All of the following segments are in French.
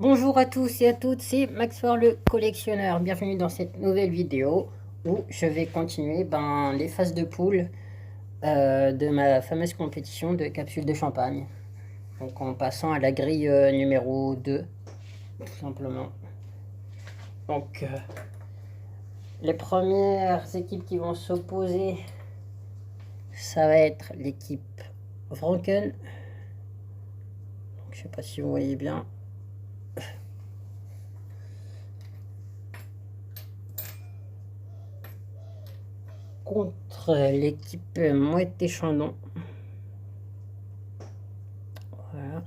Bonjour à tous et à toutes, c'est Maxfort le collectionneur. Bienvenue dans cette nouvelle vidéo où je vais continuer les phases de poule de ma fameuse compétition de capsules de champagne. Donc en passant à la grille numéro 2, tout simplement. Donc les premières équipes qui vont s'opposer, ça va être l'équipe Franken. Je sais pas si vous voyez bien. Contre l'équipe Mouette et Chandon. Voilà.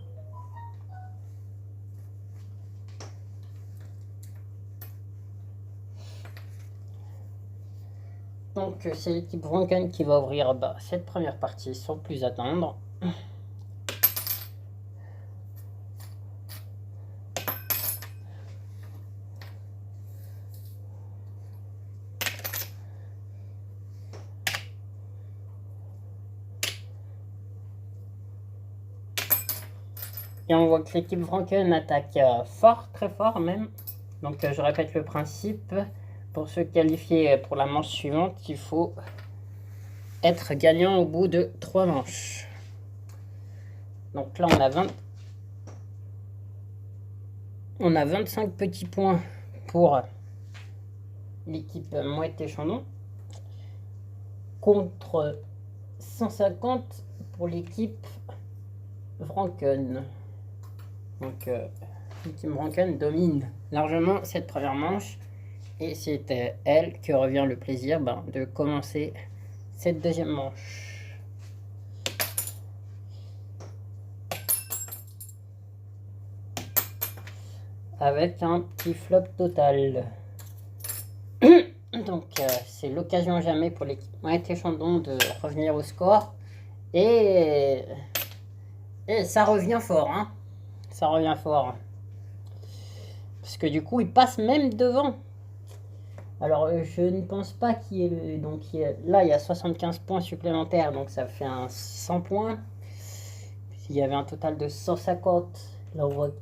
Donc c'est l'équipe Franken qui va ouvrir cette première partie sans plus attendre. Et on voit que l'équipe Franken attaque fort, très fort même. Donc je répète le principe. Pour se qualifier pour la manche suivante, il faut être gagnant au bout de 3 manches. Donc là on a 25 petits points pour l'équipe Mouette et Chandon. Contre 150 pour l'équipe Franken. Donc l'équipe Franken domine largement cette première manche. Et c'est elle qui revient le plaisir de commencer cette deuxième manche. Avec un petit flop total. Donc c'est l'occasion jamais pour l'équipe Mouette et Chandon de revenir au score. Et ça revient fort, hein. Ça revient fort. Parce que du coup, il passe même devant. Alors, je ne pense pas qu'il y ait... là, il y a 75 points supplémentaires, donc ça fait un 100 points. S'il y avait un total de 150, là on voit que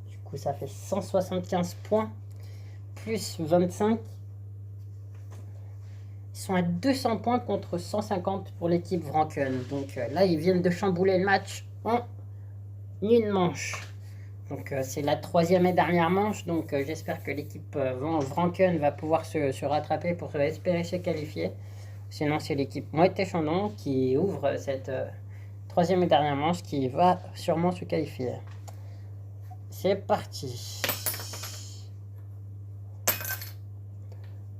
du coup ça fait 175 points, plus 25. Ils sont à 200 points contre 150 pour l'équipe Franken. Donc là, ils viennent de chambouler le match en une manche. Donc c'est la troisième et dernière manche. Donc j'espère que l'équipe Franken va pouvoir se rattraper pour espérer se qualifier. Sinon, c'est l'équipe Mouette et Chandon qui ouvre cette troisième et dernière manche qui va sûrement se qualifier. C'est parti.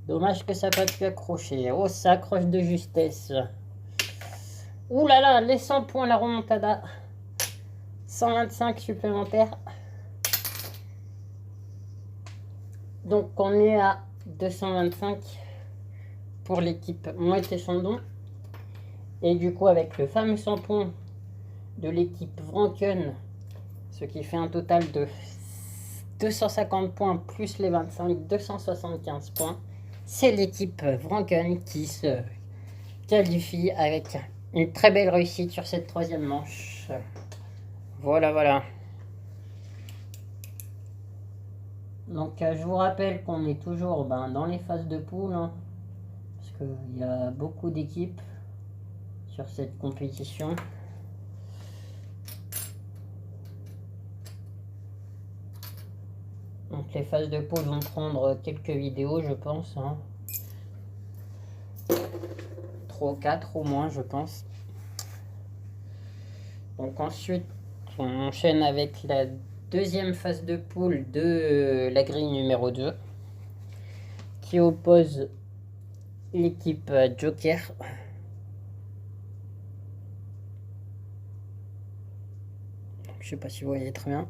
Dommage que ça n'a pas pu accrocher. Oh, ça accroche de justesse. Ouh là là, les 100 points, la remontada. 125 supplémentaires. Donc on est à 225 pour l'équipe Mouette et Chandon. Et du coup, avec le fameux 100 points de l'équipe Franken, ce qui fait un total de 250 points plus les 25, 275 points. C'est l'équipe Franken qui se qualifie avec une très belle réussite sur cette troisième manche. Voilà, voilà. Donc je vous rappelle qu'on est toujours dans les phases de poule, hein, parce qu'il y a beaucoup d'équipes sur cette compétition. Donc les phases de poule vont prendre quelques vidéos, je pense. 3 ou 4 au moins, je pense. Donc ensuite, on enchaîne avec la deuxième phase de poule de la grille numéro 2 qui oppose l'équipe Joker je sais pas si vous voyez très bien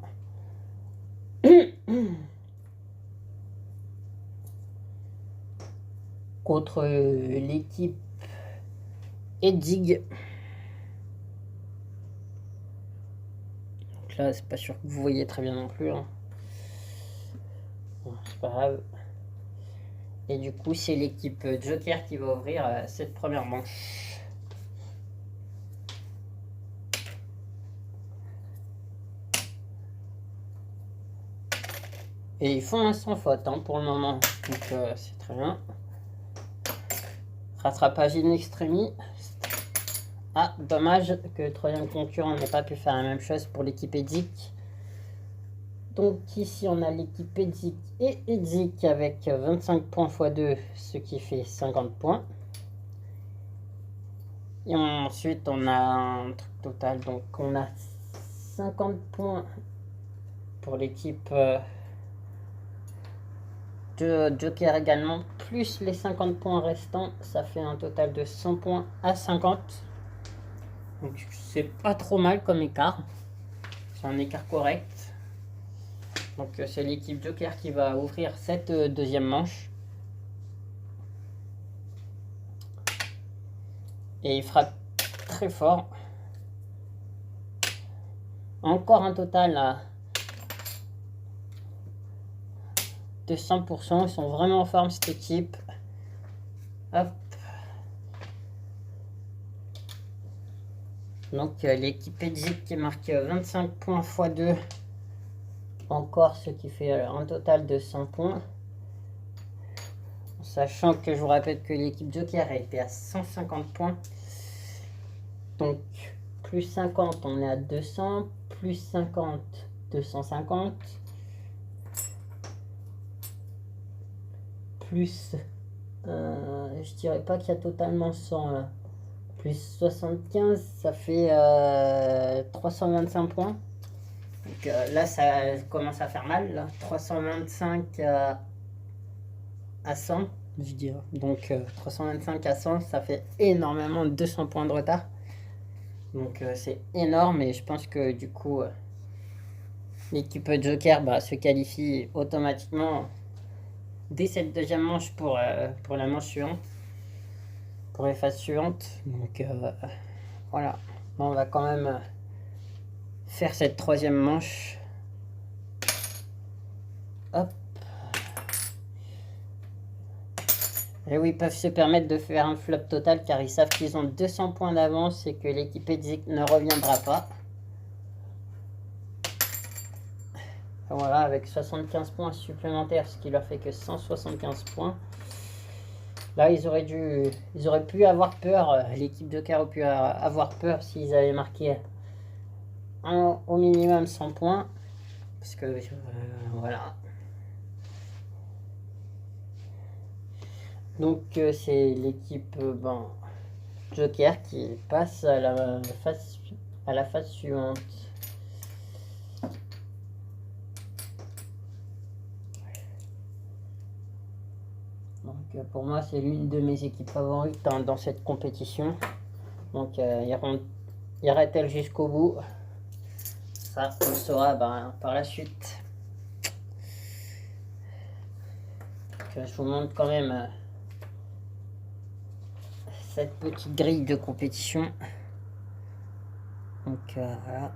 contre l'équipe Edzig. Donc là c'est pas sûr que vous voyez très bien non plus, hein. Bon, c'est pas grave. Et du coup c'est l'équipe Joker qui va ouvrir cette première manche. Et ils font un sans faute hein, pour le moment. Donc c'est très bien. Rattrapage in extremis. Ah, dommage que le troisième concurrent n'ait pas pu faire la même chose pour l'équipe Edzik. Donc ici on a l'équipe Edzik et Edzik avec 25 points x 2, ce qui fait 50 points. Et ensuite on a un truc total, donc on a 50 points pour l'équipe de Joker également, plus les 50 points restants, ça fait un total de 100 points à 50. Donc c'est pas trop mal comme écart, c'est un écart correct. Donc c'est l'équipe Joker qui va ouvrir cette deuxième manche. Et il frappe très fort. Encore un total de 100%. Ils sont vraiment en forme cette équipe. Hop. Donc l'équipe Edzik qui marque 25 points x 2. Encore ce qui fait un total de 100 points. Sachant que je vous rappelle que l'équipe Joker a été à 150 points. Donc plus 50 on est à 200. Plus 50 250. Plus je dirais pas qu'il y a totalement 100 là. Plus 75 ça fait 325 points. Donc là ça commence à faire mal là. 325 à 100 je dirais. Donc 325 à 100 ça fait énormément, 200 points de retard. Donc c'est énorme et je pense que du coup l'équipe Joker se qualifie automatiquement dès cette deuxième manche pour la manche suivante, pour les phases suivantes. Donc voilà, on va quand même faire cette troisième manche. Hop. Et oui, ils peuvent se permettre de faire un flop total car ils savent qu'ils ont 200 points d'avance et que l'équipe Edzik ne reviendra pas. Voilà, avec 75 points supplémentaires, ce qui leur fait que 175 points. Là, ils auraient pu avoir peur, l'équipe de Joker aurait pu avoir peur s'ils avaient marqué au minimum 100 points. Parce que, voilà. Donc, c'est l'équipe Joker qui passe à la phase suivante. Donc pour moi c'est l'une de mes équipes favorites dans cette compétition. Donc ira-t-elle jusqu'au bout? Ça on le saura par la suite. Donc, je vous montre quand même cette petite grille de compétition. Donc voilà.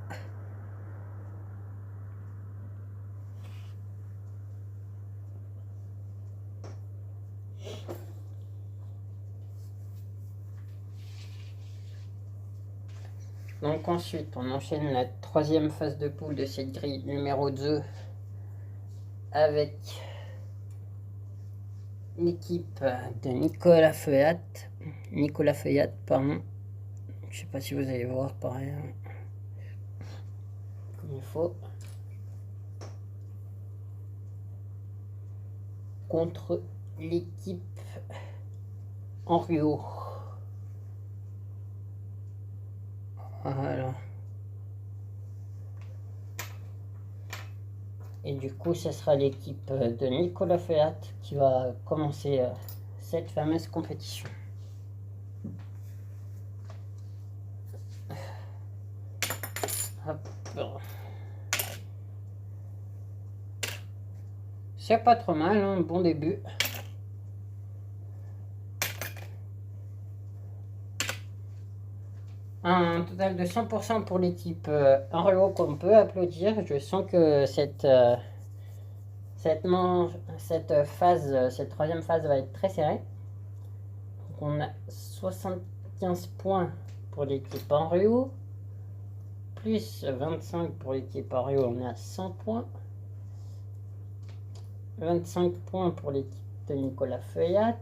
Donc ensuite, on enchaîne la troisième phase de poule de cette grille numéro 2 avec l'équipe de Nicolas Feuillat. Pardon. Je sais pas si vous allez voir pareil. Comme il faut. Contre l'équipe Henriot. Voilà. Et du coup, ce sera l'équipe de Nicolas Feuillat qui va commencer cette fameuse compétition. Hop. C'est pas trop mal, hein, bon début. Un total de 100% pour l'équipe Henriot qu'on peut applaudir. Je sens que cette troisième phase va être très serrée. Donc on a 75 points pour l'équipe Henriot, plus 25 pour l'équipe Henriot, on est à 100 points. 25 points pour l'équipe de Nicolas Feuillat.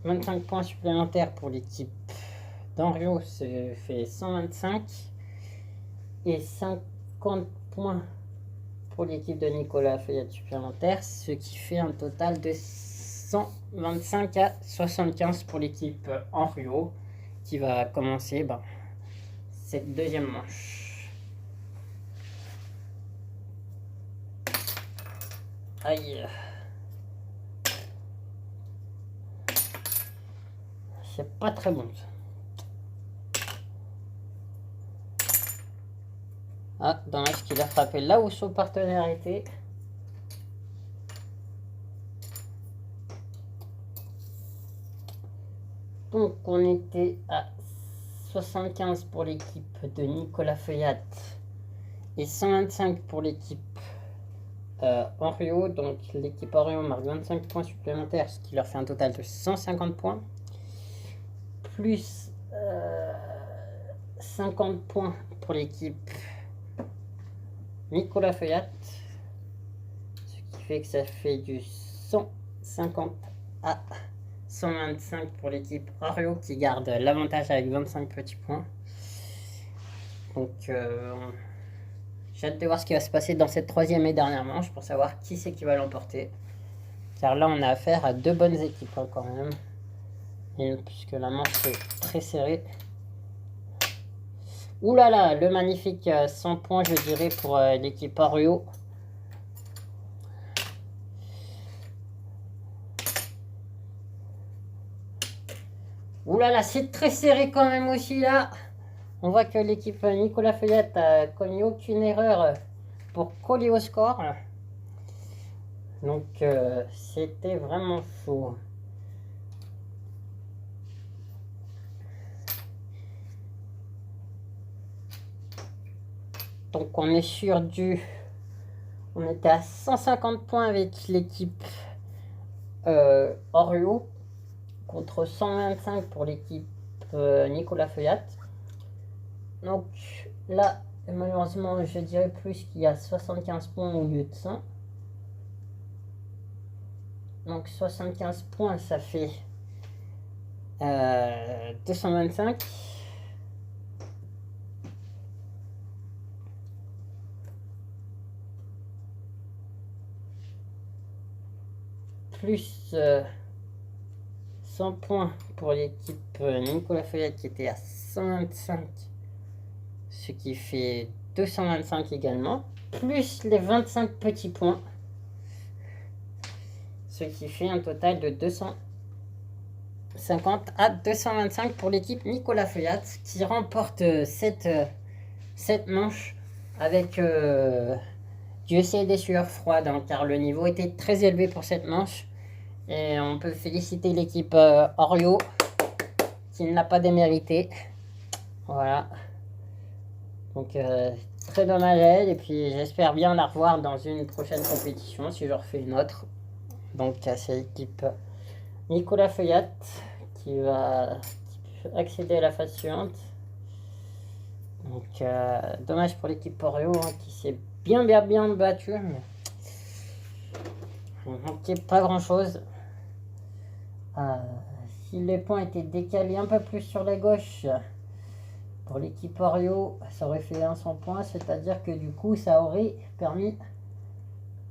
25 points supplémentaires pour l'équipe d'Henriot, ça fait 125. Et 50 points pour l'équipe de Nicolas Feuillat supplémentaire, ce qui fait un total de 125 à 75 pour l'équipe Henriot, qui va commencer cette deuxième manche. Aïe. C'est pas très bon ça. Ah, dommage qu'il a frappé là où son partenaire était. Donc on était à 75 pour l'équipe de Nicolas Feuillat et 125 pour l'équipe Henriot. Donc l'équipe Henriot marque 25 points supplémentaires, ce qui leur fait un total de 150 points. Plus 50 points pour l'équipe Nicolas Feuillat, ce qui fait que ça fait du 150 à 125 pour l'équipe Henriot qui garde l'avantage avec 25 petits points. Donc j'ai hâte de voir ce qui va se passer dans cette troisième et dernière manche pour savoir qui c'est qui va l'emporter. Car là on a affaire à deux bonnes équipes quand même. Et puisque la manche est très serrée. Ouh là là, le magnifique 100 points je dirais pour l'équipe Henriot. Ouh là là, c'est très serré quand même aussi là. On voit que l'équipe Nicolas Feuillat a commis aucune erreur pour coller au score. Donc c'était vraiment chaud. Donc on est sur du... On était à 150 points avec l'équipe Henriot contre 125 pour l'équipe Nicolas Feuillat. Donc là, malheureusement, je dirais plus qu'il y a 75 points au lieu de 100. Donc 75 points, ça fait 225. Plus 100 points pour l'équipe Nicolas Feuillat qui était à 125, ce qui fait 225 également, plus les 25 petits points, ce qui fait un total de 250 à 225 pour l'équipe Nicolas Feuillat qui remporte cette manche avec Dieu sait des sueurs froides, hein, car le niveau était très élevé pour cette manche. Et on peut féliciter l'équipe Henriot qui ne l'a pas démérité. Voilà. Donc très dommage à elle. Et puis j'espère bien la revoir dans une prochaine compétition si je refais une autre. Donc c'est l'équipe Nicolas Feuillat qui va accéder à la phase suivante. Donc dommage pour l'équipe Henriot hein, qui s'est bien battue. Mais il ne manquait pas grand chose. Si les points étaient décalés un peu plus sur la gauche pour l'équipe Henriot, ça aurait fait un 100 points, c'est-à-dire que du coup ça aurait permis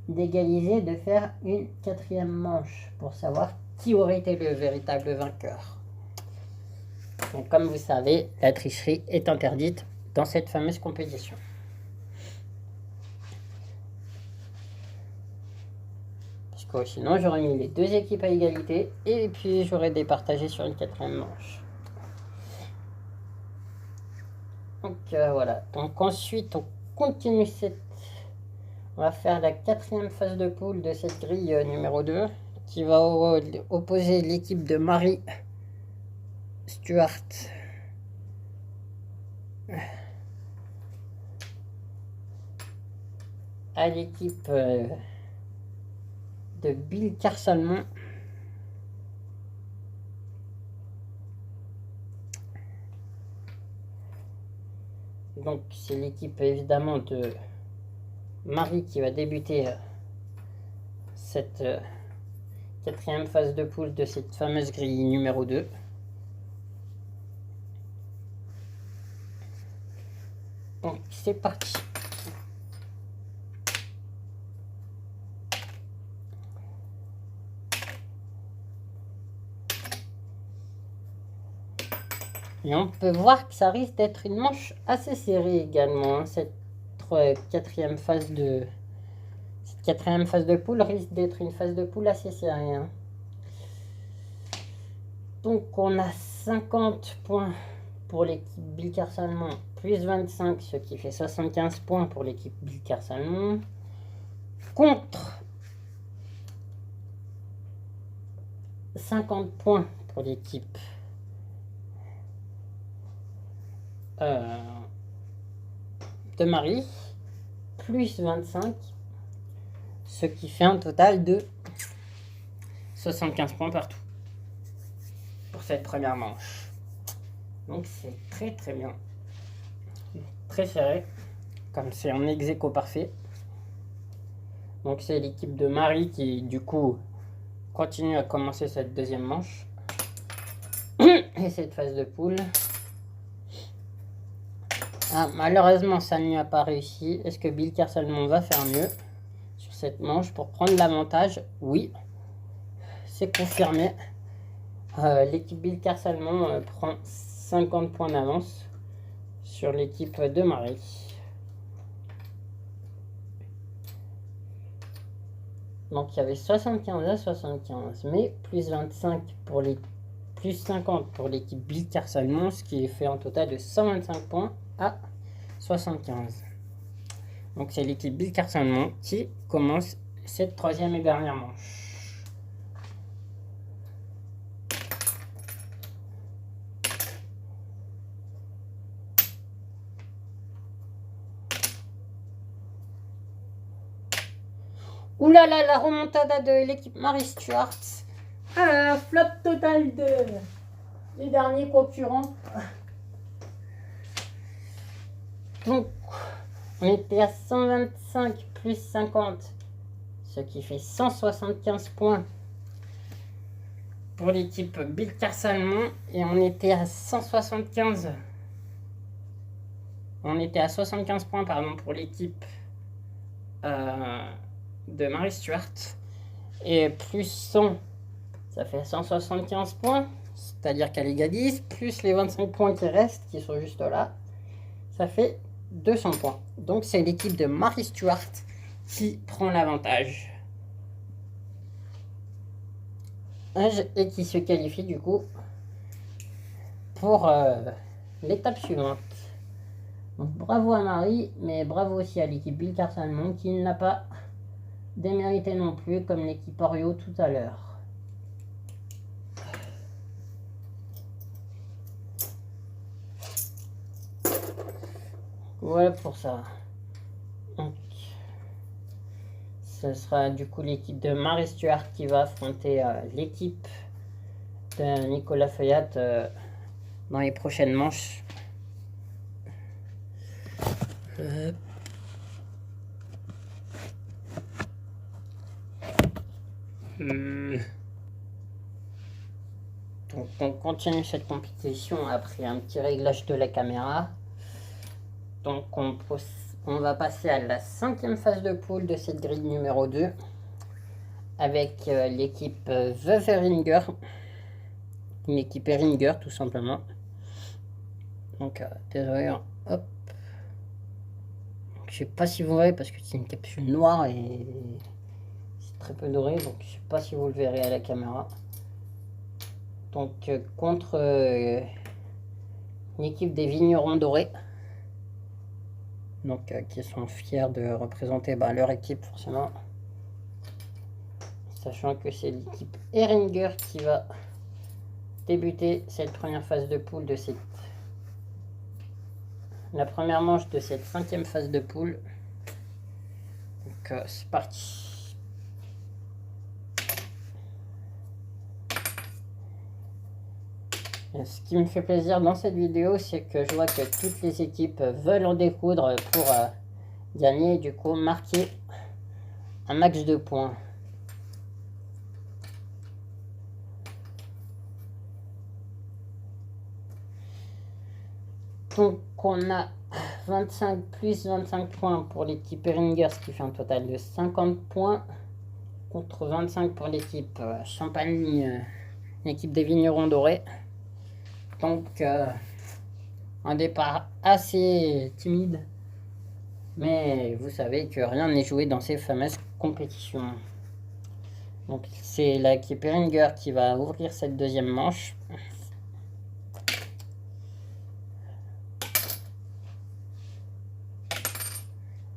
d'égaliser, de faire une quatrième manche pour savoir qui aurait été le véritable vainqueur. Donc comme vous savez, la tricherie est interdite dans cette fameuse compétition. Sinon j'aurais mis les deux équipes à égalité et puis j'aurais départagé sur une quatrième manche. Donc voilà, donc ensuite on continue on va faire la quatrième phase de poule de cette grille numéro 2 qui va opposer l'équipe de Marie Stuart à l'équipe de Bill Carsalmont. Donc c'est l'équipe évidemment de Marie qui va débuter cette quatrième phase de poule de cette fameuse grille numéro 2. Donc c'est parti. Et on peut voir que ça risque d'être une manche assez serrée également. Hein. Cette quatrième phase de poule risque d'être une phase de poule assez serrée. Hein. Donc on a 50 points pour l'équipe Bilkar Salmon, plus 25, ce qui fait 75 points pour l'équipe Bilkar Salmon. Contre 50 points pour l'équipe de Marie, plus 25, ce qui fait un total de 75 points partout pour cette première manche. Donc c'est très très bien, très serré, comme c'est un ex-aequo parfait. Donc c'est l'équipe de Marie qui du coup continue à commencer cette deuxième manche et cette phase de poule. Ah, malheureusement, ça n'y a pas réussi. Est-ce que Bilkar Salmon va faire mieux sur cette manche pour prendre l'avantage? Oui, c'est confirmé. L'équipe Bilkar Salmon prend 50 points d'avance sur l'équipe de Marie. Donc il y avait 75 à 75, mais plus 25 pour les plus 50 pour l'équipe Bilkar Salmon, ce qui fait un total de 125 points à 75. Donc c'est l'équipe Bilkar Salmon qui commence cette troisième et dernière manche. Ouh là là, la remontada de l'équipe Marie Stuart. Flop total du dernier concurrent. Donc, on était à 125 plus 50, ce qui fait 175 points pour l'équipe Bilkar Salmon. Et on était à 175. On était à 75 points pardon, pour l'équipe de Marie Stuart. Et plus 100, ça fait 175 points. C'est-à-dire qu'elle égalise, plus les 25 points qui restent, qui sont juste là, ça fait 200 points. Donc c'est l'équipe de Marie Stuart qui prend l'avantage. Et qui se qualifie du coup pour l'étape suivante. Donc bravo à Marie, mais bravo aussi à l'équipe Bilkar Salmon qui n'a pas démérité non plus comme l'équipe Oreo tout à l'heure. Voilà pour ça. Donc, ce sera du coup l'équipe de Marie Stuart qui va affronter l'équipe de Nicolas Feuillat dans les prochaines manches. Donc on continue cette compétition après un petit réglage de la caméra. Donc on va passer à la 5e phase de poule de cette grille numéro 2 avec l'équipe Veuve Heringer, une équipe Heringer tout simplement. Donc désolé, hop. Donc, je sais pas si vous voyez parce que c'est une capsule noire et c'est très peu doré, donc je sais pas si vous le verrez à la caméra. Donc contre une équipe des Vignerons Dorés. Donc qui sont fiers de représenter leur équipe forcément, sachant que c'est l'équipe Heringer qui va débuter cette première phase de poule de la première manche de cette 5e phase de poule. Donc c'est parti. Et ce qui me fait plaisir dans cette vidéo, c'est que je vois que toutes les équipes veulent en découdre pour gagner et du coup marquer un max de points. Donc on a 25 plus 25 points pour l'équipe Eringer, ce qui fait un total de 50 points. Contre 25 pour l'équipe Champagne, l'équipe des Vignerons Dorés. Donc un départ assez timide. Mais vous savez que rien n'est joué dans ces fameuses compétitions. Donc c'est l'équipe Eringer qui va ouvrir cette deuxième manche.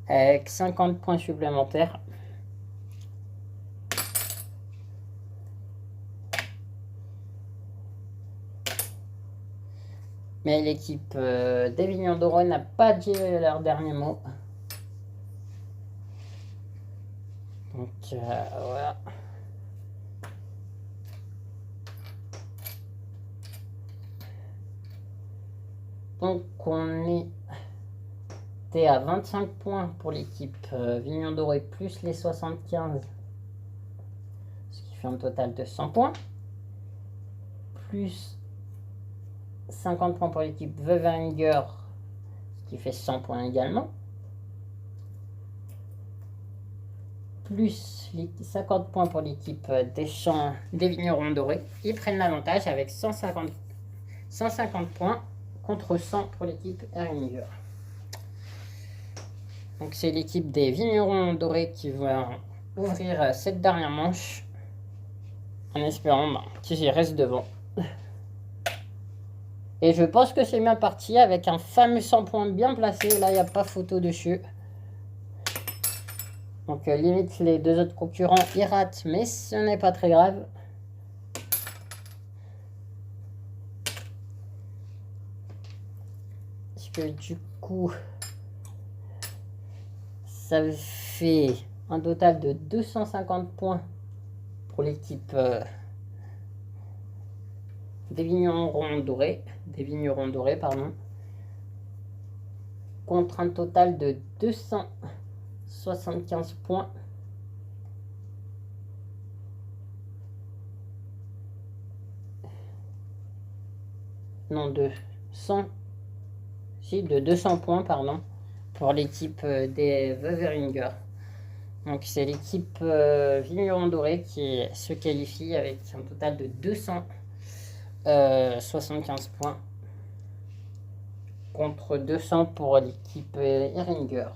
Avec 50 points supplémentaires. Mais l'équipe des Vignerons Dorés n'a pas dit leur dernier mot. Donc voilà. Donc on était à 25 points pour l'équipe Vignerons Dorés plus les 75. Ce qui fait un total de 100 points. Plus 50 points pour l'équipe Veuve Eringer, ce qui fait 100 points également. Plus les 50 points pour l'équipe des Champs des Vignerons Dorés. Ils prennent l'avantage avec 150 points contre 100 pour l'équipe Eringer. Donc c'est l'équipe des Vignerons Dorés qui va ouvrir cette dernière manche en espérant qu'ils y restent devant. Et je pense que c'est bien parti avec un fameux 100 points bien placé. Là, il n'y a pas photo dessus. Donc, limite, les deux autres concurrents, ils ratent, mais ce n'est pas très grave. Parce que du coup, ça fait un total de 250 points pour l'équipe des Vignerons Dorés. Contre un total de 275 points non de 200 points pardon pour l'équipe des Veuve Eringer. Donc c'est l'équipe Vignerons Dorés qui se qualifie avec un total de 275 points contre 200 pour l'équipe Eringer.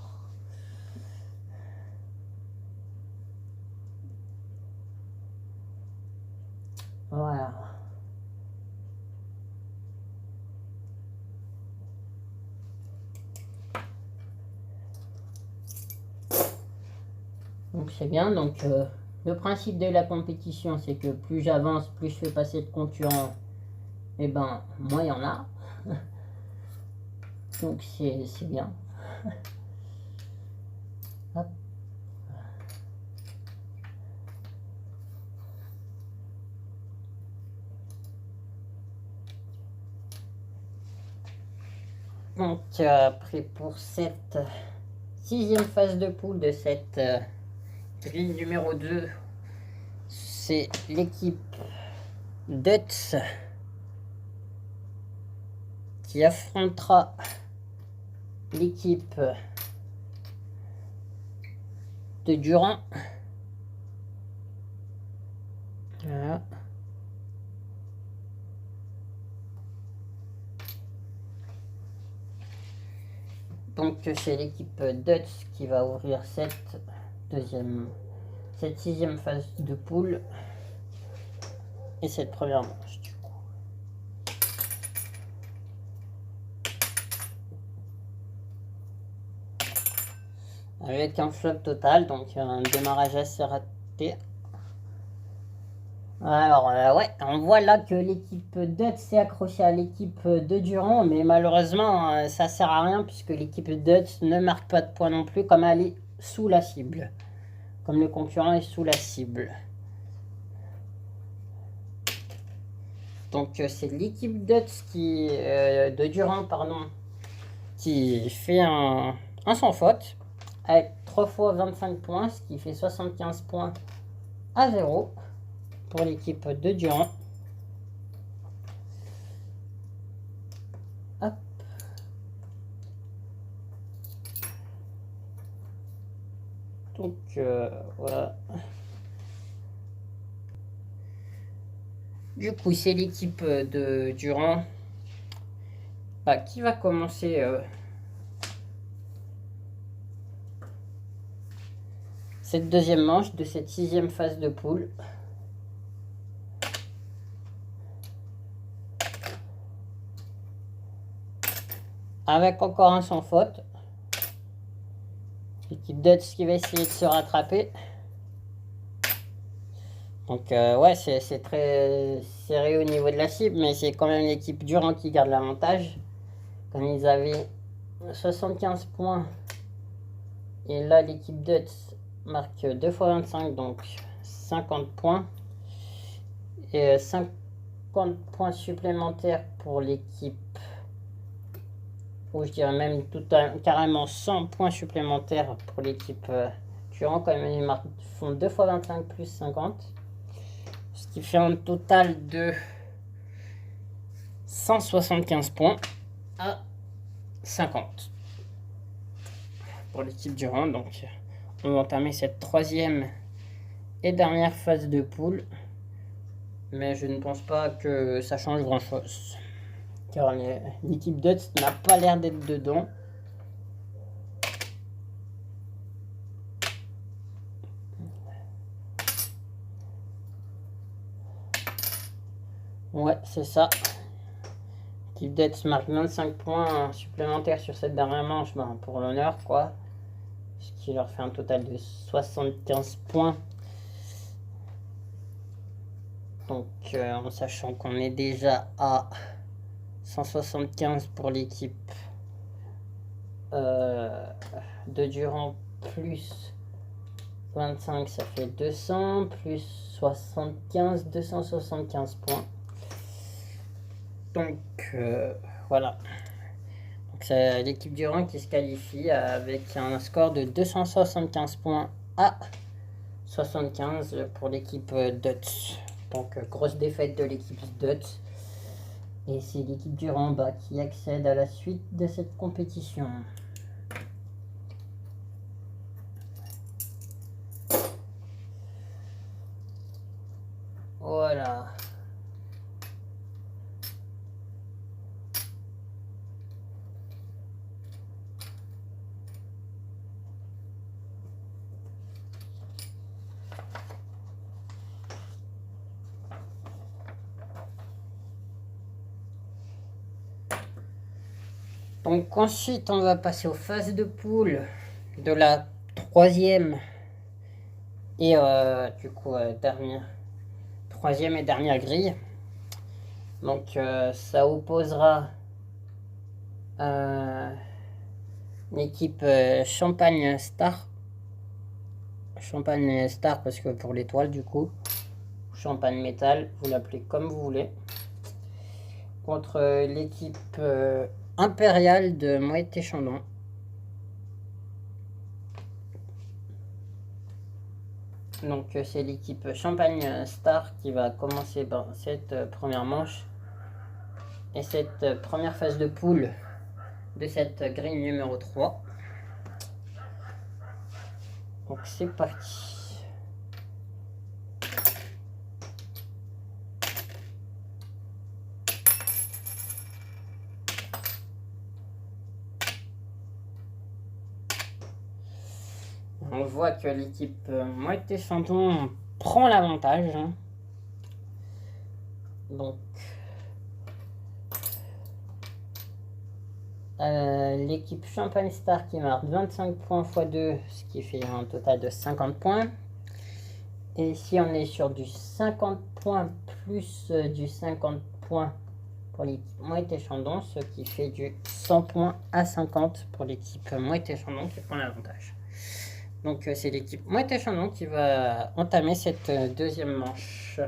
Voilà. Donc c'est bien. Donc le principe de la compétition, c'est que plus j'avance, plus je fais passer de concurrents, et ben moins il y en a. Donc c'est bien. Hop. Donc après pour cette sixième phase de poule de cette grille numéro 2, c'est l'équipe Dutz qui affrontera l'équipe de Durand. Voilà. Donc c'est l'équipe Dutz qui va ouvrir cette sixième phase de poule et cette première manche du coup. Avec un flop total, donc un démarrage assez raté. Alors ouais, on voit là que l'équipe Dutz s'est accrochée à l'équipe de Durand, mais malheureusement ça sert à rien puisque l'équipe Dutz ne marque pas de points non plus comme elle est sous la cible. Comme le concurrent est sous la cible. Donc c'est l'équipe Dutz de Durand qui fait un sans faute avec 3 fois 25 points, ce qui fait 75 points à 0 pour l'équipe de Durand. Hop. Donc voilà. Du coup, c'est l'équipe de Durand qui va commencer cette deuxième manche de cette 6e phase de poule. Avec encore un sans faute. L'équipe Dutch qui va essayer de se rattraper. Donc ouais, c'est très serré au niveau de la cible, mais c'est quand même l'équipe Durand qui garde l'avantage. Comme ils avaient 75 points. Et là, l'équipe Dutch marque 2 fois 25, donc 50 points. Et 50 points supplémentaires pour l'équipe, ou je dirais même carrément 100 points supplémentaires pour l'équipe Durand. Quand même, ils font 2 fois 25 plus 50. Ce qui fait un total de 175 points à 50 pour l'équipe Durand. Donc on va entamer cette 3e et dernière phase de poule. Mais je ne pense pas que ça change grand chose. Car l'équipe Dutch n'a pas l'air d'être dedans. Ouais, c'est ça. L'équipe Dutch marque 25 points supplémentaires sur cette dernière manche, pour l'honneur, quoi. Ce qui leur fait un total de 75 points. Donc, en sachant qu'on est déjà à 175 pour l'équipe de Durand, plus 25, ça fait 200, plus 75, 275 points. Donc, voilà. C'est l'équipe Durand qui se qualifie avec un score de 275 points à 75 pour l'équipe Dutch. Donc grosse défaite de l'équipe Dutch. Et c'est l'équipe Durand qui accède à la suite de cette compétition. Voilà. Donc ensuite, on va passer aux phases de poule de la 3e et du coup dernière 3e et dernière grille. Donc ça opposera l'équipe Champagne Star. Champagne Star parce que pour l'étoile du coup. Champagne Métal, vous l'appelez comme vous voulez. Contre l'équipe impériale de Moët-et-Chandon. Donc c'est l'équipe Champagne Star qui va commencer cette première manche et cette première phase de poule de cette grille numéro 3. Donc c'est parti. On voit que l'équipe Moët-et-Chandon prend l'avantage. Donc, l'équipe Champagne Star qui marque 25 points x 2, ce qui fait un total de 50 points. Et ici, on est sur du 50 points plus du 50 points pour l'équipe Moët-et-Chandon, ce qui fait du 100 points à 50 pour l'équipe Moët-et-Chandon qui prend l'avantage. Donc c'est l'équipe Moët-et-Chandon qui va entamer cette deuxième manche.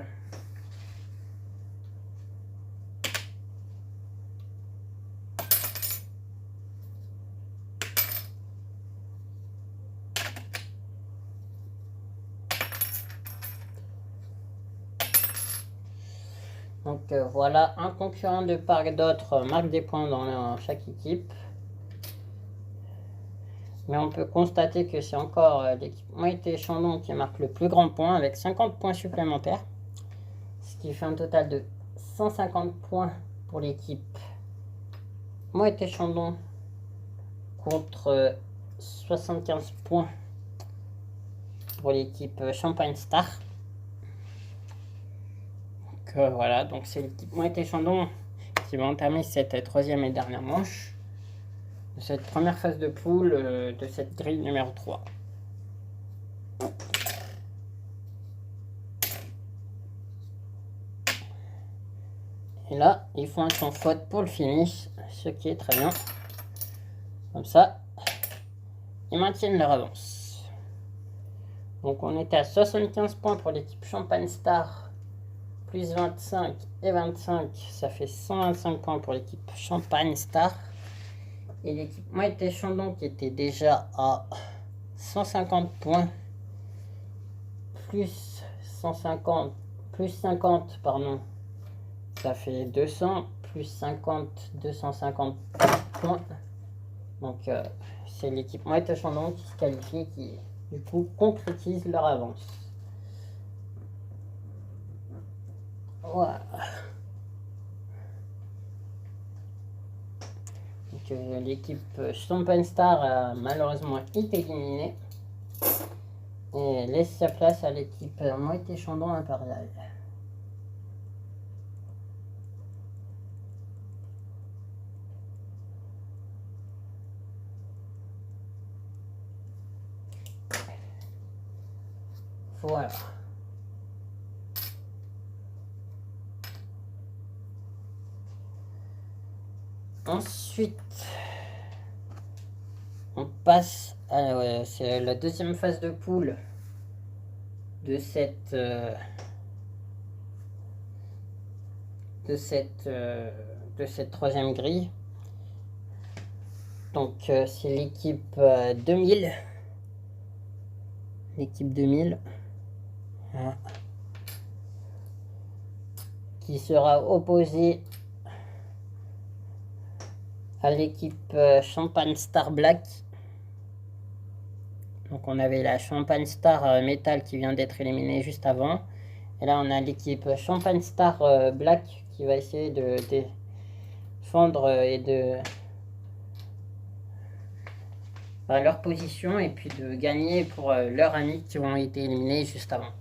Donc voilà, un concurrent de part et d'autre marque des points dans chaque équipe. Mais on peut constater que c'est encore l'équipe Moët Chandon qui marque le plus grand point avec 50 points supplémentaires. Ce qui fait un total de 150 points pour l'équipe Moët Chandon contre 75 points pour l'équipe Champagne Star. Donc voilà, donc c'est l'équipe Moët Chandon qui va entamer cette troisième et dernière manche de cette première phase de poule de cette grille numéro 3. Et là, ils font un sans faute pour le finish, ce qui est très bien. Comme ça, ils maintiennent leur avance. Donc on était à 75 points pour l'équipe Champagne Star, plus 25 et 25, ça fait 125 points pour l'équipe Champagne Star. Et l'équipe Moët Chandon qui était déjà à 150 points, plus 150, plus 50, pardon, ça fait 200, plus 50, 250 points. Donc c'est l'équipe Moët Chandon qui se qualifie, qui du coup concrétise leur avance. Voilà. Donc l'équipe Champagne Star a malheureusement été éliminée et laisse sa place à l'équipe Moët Chandon Impérial. Voilà. Ensuite, on passe à c'est la deuxième phase de poule de cette troisième grille. Donc c'est l'équipe 2000. L'équipe 2000. Voilà. Qui sera opposée à l'équipe Champagne Star Black. Donc on avait la Champagne Star Metal qui vient d'être éliminée juste avant. Et là on a l'équipe Champagne Star Black qui va essayer de défendre et de leur position et puis de gagner pour leurs amis qui ont été éliminés juste avant.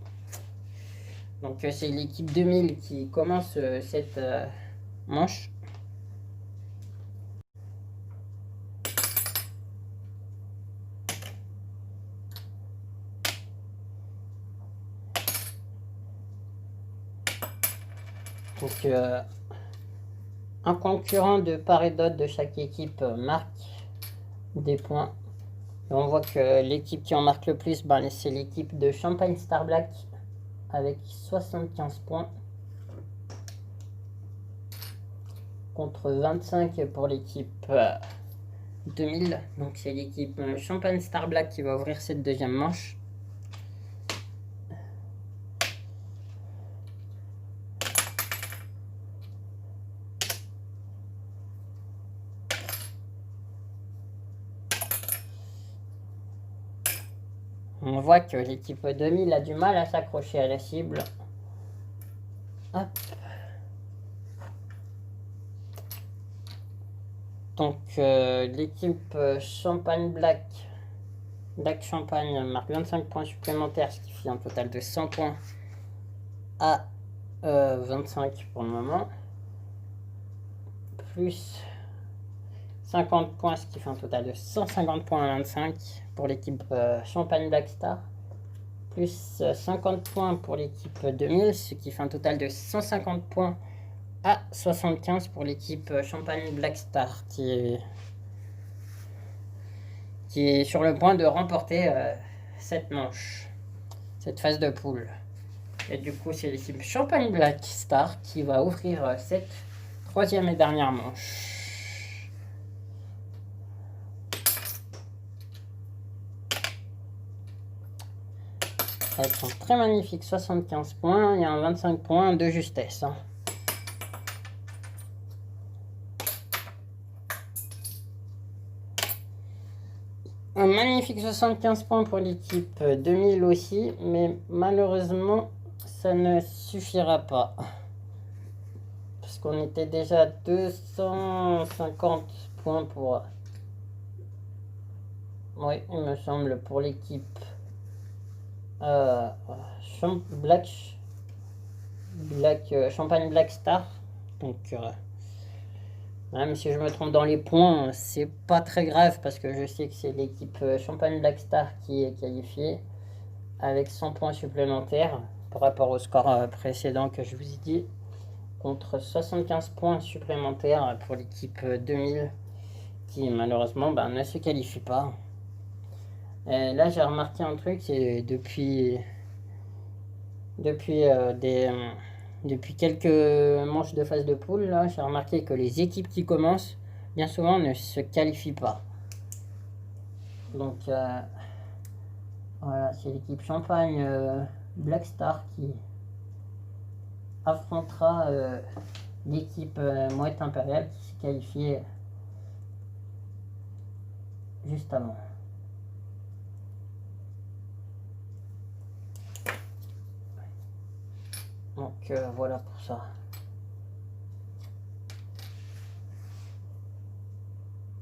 Donc c'est l'équipe 2000 qui commence cette manche. Donc un concurrent de part et d'autre de chaque équipe marque des points. Et on voit que l'équipe qui en marque le plus, c'est l'équipe de Champagne Star Black avec 75 points. Contre 25 pour l'équipe 2000. Donc c'est l'équipe Champagne Star Black qui va ouvrir cette deuxième manche. On voit que l'équipe 2000 a du mal à s'accrocher à la cible. Hop. Donc l'équipe Champagne Black Champagne marque 25 points supplémentaires, ce qui fait un total de 100 points à 25 pour le moment. Plus 50 points, ce qui fait un total de 150 points à 25 pour l'équipe Champagne Black Star. Plus 50 points pour l'équipe 2000, ce qui fait un total de 150 points à 75 pour l'équipe Champagne Black Star, qui est sur le point de remporter cette manche, cette phase de poule. Et du coup, c'est l'équipe Champagne Black Star qui va ouvrir cette troisième et dernière manche. Elles sont très magnifiques, 75 points, il y a un 25 points de justesse. Hein. Un magnifique 75 points pour l'équipe 2000 aussi, mais malheureusement, ça ne suffira pas. Parce qu'on était déjà à 250 points pour... Oui, il me semble, pour l'équipe Champagne Black Star. Donc, même si je me trompe dans les points, c'est pas très grave parce que je sais que c'est l'équipe Champagne Black Star qui est qualifiée avec 100 points supplémentaires par rapport au score précédent que je vous ai dit, contre 75 points supplémentaires pour l'équipe 2000 qui malheureusement ne se qualifie pas. Et là j'ai remarqué un truc, c'est depuis quelques manches de phase de poule, là, j'ai remarqué que les équipes qui commencent, bien souvent, ne se qualifient pas. Donc, voilà, c'est l'équipe Champagne Black Star qui affrontera l'équipe Mouette Impériale qui s'est qualifiée juste avant. Donc, voilà pour ça.